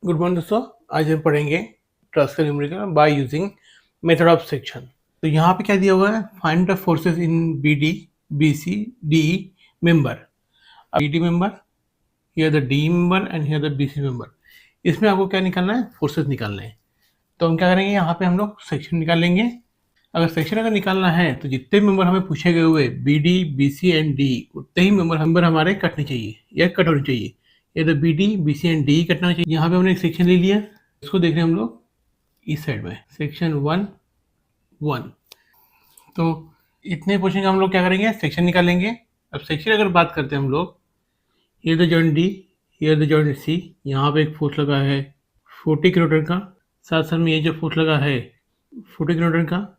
Good morning दोस्तों। आज हम पढ़ेंगे transfer numerical by using method of section. तो यहाँ पे क्या दिया हुआ है, find the forces in B D B C D member. B D member, here the D member and here the B C member. इसमें आपको क्या निकालना है, फोर्सेस निकालने हैं। तो हम क्या करेंगे, यहाँ पे हम लोग सेक्शन निकाल लेंगे। अगर निकालना है तो जितने मेंबर हमें पूछे गए हुए B D B C and D, उतने ही मेंबर हमारे कटने चाहिए या कट होने चाहिए। ये तो B D B C and D कटना चाहिए। यहाँ पे हमने एक सेक्शन ले लिया, इसको देख रहे हैं हम लोग इस साइड में, सेक्शन 1 1। तो इतने पोर्शन का हम लोग क्या करेंगे, सेक्शन निकालेंगे। अब सेक्शन अगर बात करते हैं हम लोग, ये द जॉइंट डी, ये द जॉइंट सी। यहाँ पे एक फोर्स लगा है 40 किलोमीटर का, साथ साथ में ये जो फोर्स लगा है 40 किलोमीटर का।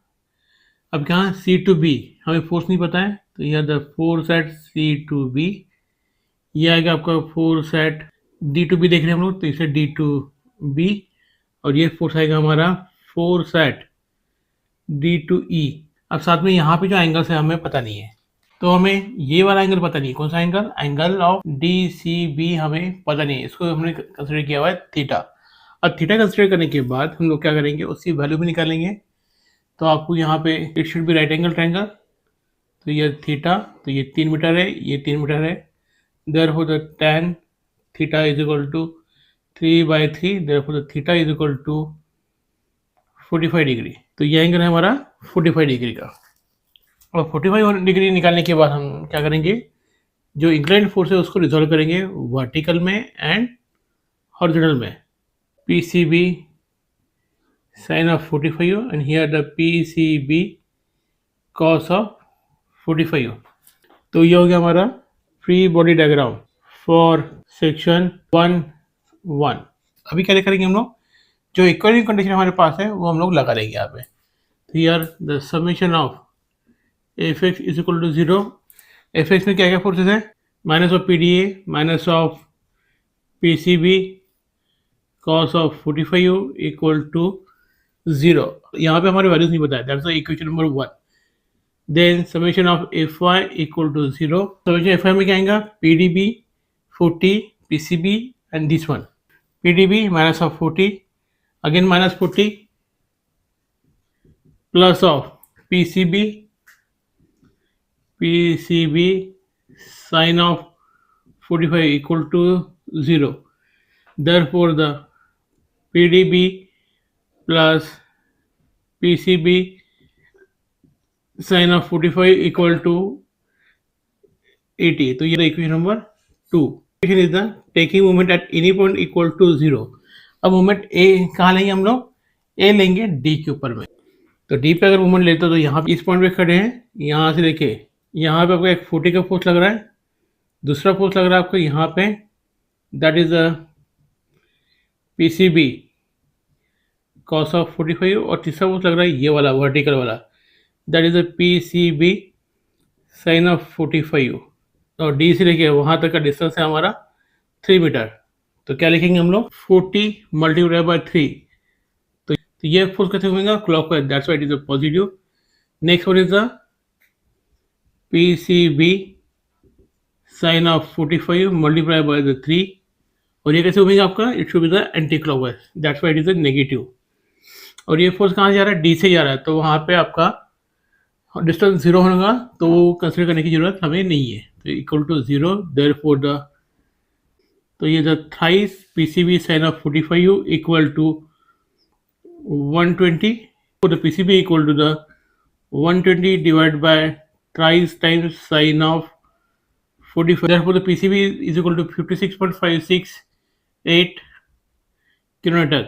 अब यहाँ सी टू बी हमें फोर्स नहीं पता है, तो यह the force at C to B. ये आएगा आपका force at D to B, देख रहे हैं हम लोग, तो इसे डी टू बी। और ये फोर्स आएगा हमारा फोर्स एट डी टू ई। अब साथ में यहाँ पे जो एंगल्स है हमें पता नहीं है, तो हमें ये वाला एंगल पता नहीं है। कौन सा angle, angle of D C B हमें पता नहीं है, इसको हमने कंसिडर किया हुआ है थीटा। अब थीटा कंसिडर करने के बाद हम लोग क्या करेंगे, उसकी वैल्यू भी निकालेंगे। तो आपको यहाँ पे it should B right angle triangle, तो ये थीटा, तो ये 3 मीटर है, ये 3 मीटर है। Therefore the tan theta is equal to 3/3, therefore the theta is equal to 45 degree. तो ये एंगल है हमारा 45 डिग्री का। और 45 डिग्री निकालने के बाद हम क्या करेंगे, जो इंक्लाइंड फोर्स है उसको रिजॉल्व करेंगे वर्टिकल में एंड हॉरिजॉन्टल में। P C B sine of 45 and here the P C B cos of 45। तो ये हो गया हमारा free body diagram for section 1 1। अभी क्या करेंगे हम लोग, जो इक्वलिंग कंडीशन हमारे पास है वो हम लोग लगा देंगे यहाँ पे। Here the summation of F X is equal to 0। F X में क्या क्या फोर्सेस है, minus of P D A, minus of P C B, cos of 45 equal to 0। यहाँ पे हमारे वैल्यूज नहीं बताया, that's the equation number 1। Then summation of F Y equal to 0। Summation F Y में क्या आएगा, P D B 40, P C B and this one. P D B minus of 40, again minus 40, plus of P C B sin of 45 equal to 0. Therefore the PDB plus PCB sin of 45 equal to 80. तो ये equation number 2। Equation is the taking moment at any point equal to 0। अब moment ए कहाँ लेंगे हम लोग, ए लेंगे D के ऊपर में। तो डी पे अगर मोमेंट लेते हो तो यहाँ इस पॉइंट पे खड़े हैं, यहाँ से देखिए यहाँ पे आपको एक 40 का फोर्स लग रहा है, दूसरा फोर्स लग रहा है आपको यहाँ पे, that is a P C B cos of 45। और तीसरा फोर्स लग रहा है ये वाला वर्टिकल वाला, that is a P C B sine of 45। और डी से लेके वहाँ तक का डिस्टेंस है हमारा 3 मीटर। तो क्या लिखेंगे हम लोग, 40 मल्टीप्लाई बाय 3। तो ये फोर्स कैसे होगा, clockwise, that's why it is a positive. Next one is the P C B sine of 45 multiply by the 3। और ये कैसे होगा आपका, it should be the anti clockwise, that's why it is a negative. और ये force कहाँ जा रहा है, डी से जा रहा है, तो वहाँ पे आपका डिस्टेंस 0 होगा, तो वो कंसिडर करने की जरूरत हमें नहीं है। तो इक्वल टू 0, देयरफॉर द, तो ये the thrice P C B sine of 45 equal to 120। The P C B equal to the 120 divide by thrice times sin of 45. Therefore, the PCB is equal to 56.568 kilometre.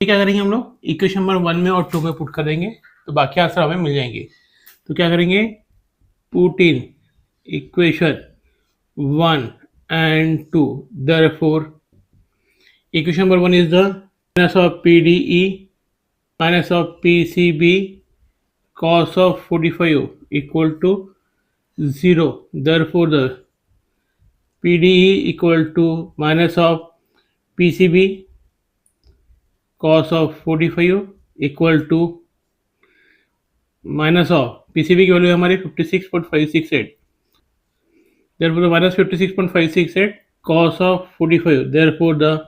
क्या करेंगे हम लोग, equation number 1 में और 2 में put कर देंगे, तो बाकी आंसर हमें मिल जाएंगे। तो क्या करेंगे, put in equation 1 and 2। Therefore, equation number 1 is the minus of PDE minus of PCB cos of 45 equal to 0. Therefore, the PDE equal to minus of PCB cos of 45 equal to minus of PCB की value हमारी 56.568। Therefore, the minus 56.568 cos of 45. Therefore, the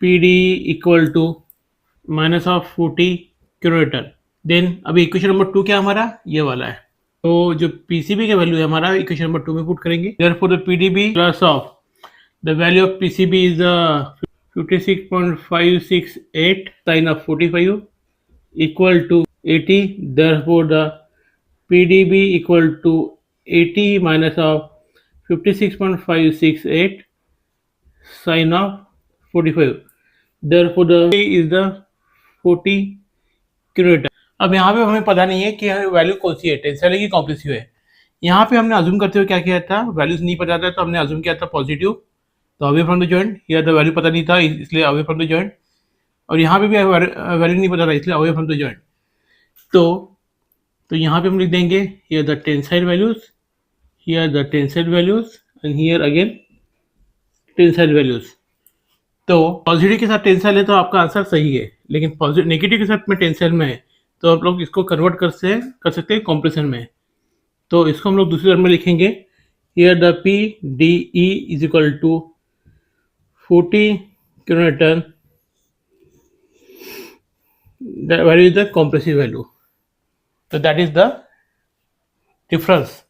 P D equal to minus of 40 kilometre. Then अभी equation number 2 क्या हमारा ये वाला है, तो जो पीसीबी का वैल्यू है हमारा इक्वेशन नंबर 2 में पुट करेंगे। Therefore the PDB plus of the value of PCB is 56.568 sin of 45 equal to 80. Therefore the PDB equal to 80 minus of 56.568 sin of 45. Therefore the is the 40 kilometre. अब यहाँ पे हमें पता नहीं है कि वैल्यू कौन सी है, टेंसाइल है कि कॉम्प्रेसिव है। यहाँ पे हमने अज्यूम करते हुए क्या किया था, वैल्यूज नहीं पता था तो हमने अज्यूम किया था पॉजिटिव, तो अवे फ्रॉम द जॉइंट, या द वैल्यू पता नहीं था इसलिए अवे फ्रॉम द जॉइंट, और यहाँ पे भी वैल्यू नहीं पता था इसलिए अवे फ्रॉम द जॉइंट। तो यहाँ पे हम लिख देंगे here the tensile values, here the tensile values and here again tensile values. तो पॉजिटिव के साथ टेंसाइल है तो आपका आंसर सही है, लेकिन पॉजिटिव नेगेटिव के साथ में टेंसाइल में है तो आप लोग इसको कन्वर्ट कर सकते हैं कॉम्प्रेशन में। तो इसको हम लोग दूसरे टर्म में लिखेंगे, here the P D E is equal to 40 kilometre, the value is the compressive value. तो दैट इज द डिफरेंस।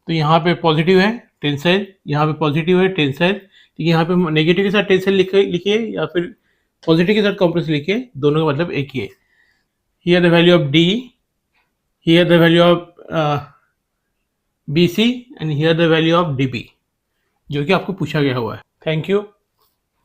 तो यहाँ पे पॉजिटिव है टेंसाइल, यहाँ पे पॉजिटिव है टेंसाइल, ठीक है। यहाँ पे नेगेटिव के साथ टेंसाइल लिखिए या फिर पॉजिटिव के साथ कॉम्प्रेसिव लिखिए, दोनों का मतलब एक ही है। Here the value of D, here the value of BC and here the value of DB, जो कि आपको पूछा गया हुआ है। Thank you.